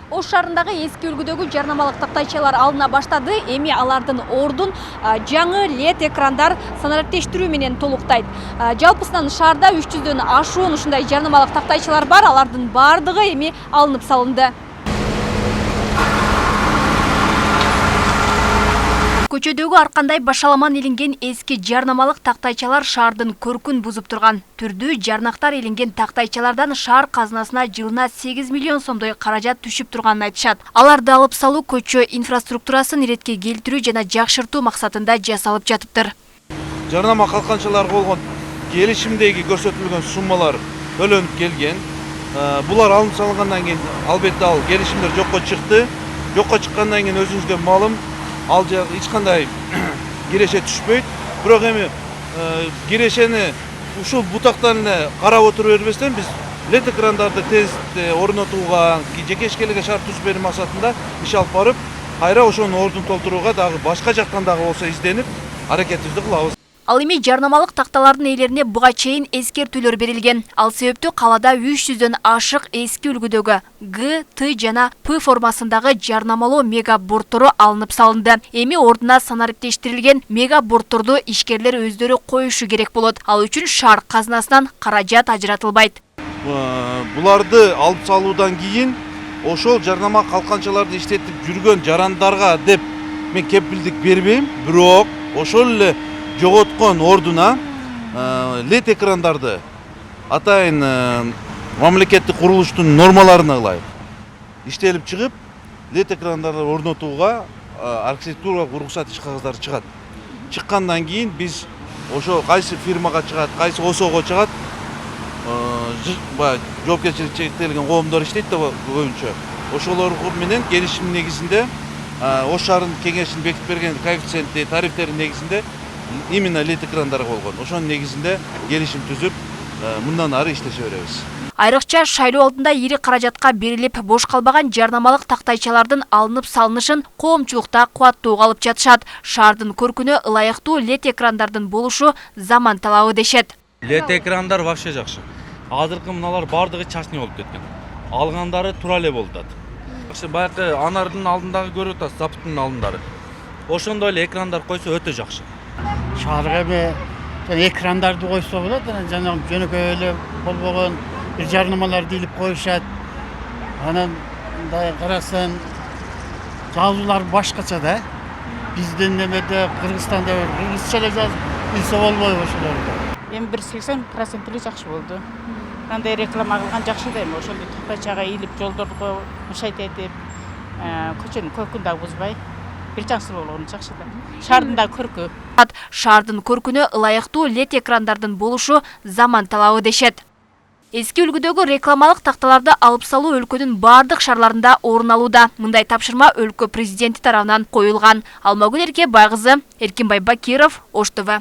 Ош шаарындагы эски үлгүдөгү жарнамалык тактайчалар алына баштады. Эми алардын ордун жаңы LED экрандар санариптештирүү менен толуктайт. Жалпысынан шаарда 300дөн ашуун ушундай жарнамалык тактайчалар бар. Алардын бардыгы эми алынып салынды. Көчөдөгү ар кандай башаламан илинген эски жарнамалык тактайчалар шаардын көркүн бузуп турган. Түрдүү жарнактар илинген тактайчалардан шаар казынасына жылына 8 миллион сомдой каражат түшүп турганын айтышат. Аларды алып салуу көчө инфраструктурасын иретке келтирүү жана жакшыртуу максатында жасалып жатыптыр. Жарнама калканчаларга болгон келишимдеги көрсөтүлгөн суммалар төлөнүп келген. Булар алынып салынгандан кийин албетте ал келишимдер жокко чыкты. Жокко чыккандан кийин өзүңүзгө маалым, ал жак эч кандай киреше түшпөйт. Бирок эми кирешени ушул бутактан эле карап отура бербестен биз LED экрандарды тез орнотууга, жеке ишкерлерге шарт түзүп берүү максатында иш алып барып, кайра ошонун ордун толтурууга дагы башка жактан дагы болсо изденип, аракетибизди кылабыз. Ал эми жарнамалык такталардын ээлерине буга чейин эскертүүлөр берилген. Ал себептүү калада 300дөн ашык эски үлгүдөгү Г, Т жана П формасындагы жарнамалоо мега бордтору алынып салынды. Эми ордуна санариптештирилген мега бордторду ишкерлер өздөрү коюшу керек болот. Ал үчүн шаар казынасынан каражат ажыратылбайт. Буларды алып салуудан кийин ошол жарнама калканчаларды иштетип жүргөн жарандарга деп мен кепилдик бербейм, бирок ошол эле жоготкон ордуна LED экрандарды атайын мамлекеттик курулуштун нормаларына ылайык иштелип чыгып, LED экрандарды орнотууга архитектуралык уруксат иш кагыздары чыгат. Чыккандан кийин биз ошо кайсы фирмага чыгат, кайсы ОСОго чыгат, жоопкерчилик чектелген коомдор иштейт да көбүнчө. Ошолор менен келишим негизинде Ош шаарынын кеңешинин бекитип берген коэффициенти, тарифтердин негизинде именно LED экрандар болгон. Ошонун негизинде келишим түзүп, мындан ары иштеше беребиз. Айрыкча шайлоо алдында ири каражатка берилип, бош калбаган жарнамалык тактайчалардын алынып салынышын коомчулукта кубаттууга алып жатышат. Шаардын көркүнө ылайыктуу LED экрандардын болушу заман талабы дешет. LED экрандар вообще жакшы. Азыркы мыналар бардыгы чачный болуп кеткен. Алгандары тура эле болуп атат. Баягы анардын алдындагы көрүп атасыз, запыттын алдындары. Ошондой эле экрандар койсо өтө жакшы. Шаарга экрандарды койсо болот, жанагы жөнөкөй эле болбогон бир жарнамаларды илип коюшат. Анан мындай карасаң жазуулар башкача да. Биздин эмеде Кыргызстанда кыргызча эле жазып билсе болбойбу ошолорду. Эми 80% эле жакшы болду. Андай реклама кылган жакшы да эми ошондой тактайчага илип жолдорго мышайт этип, көчөнүн көркүн дагы бузбай бир жакшылуу болгону жакшы да. Шаардын да көркү. Шаардын көркүнө ылайыктуу LED экрандардын болушу заман талабы дешет. Эски үлгүдөгү рекламалык такталарды алып салуу өлкөнүн бардык шаарларында орун алууда. Мындай тапшырма өлкө президенти тарабынан коюлган. Алмагүл Эрке Байгызы, Эркинбай Бакиров, Ош ТВ.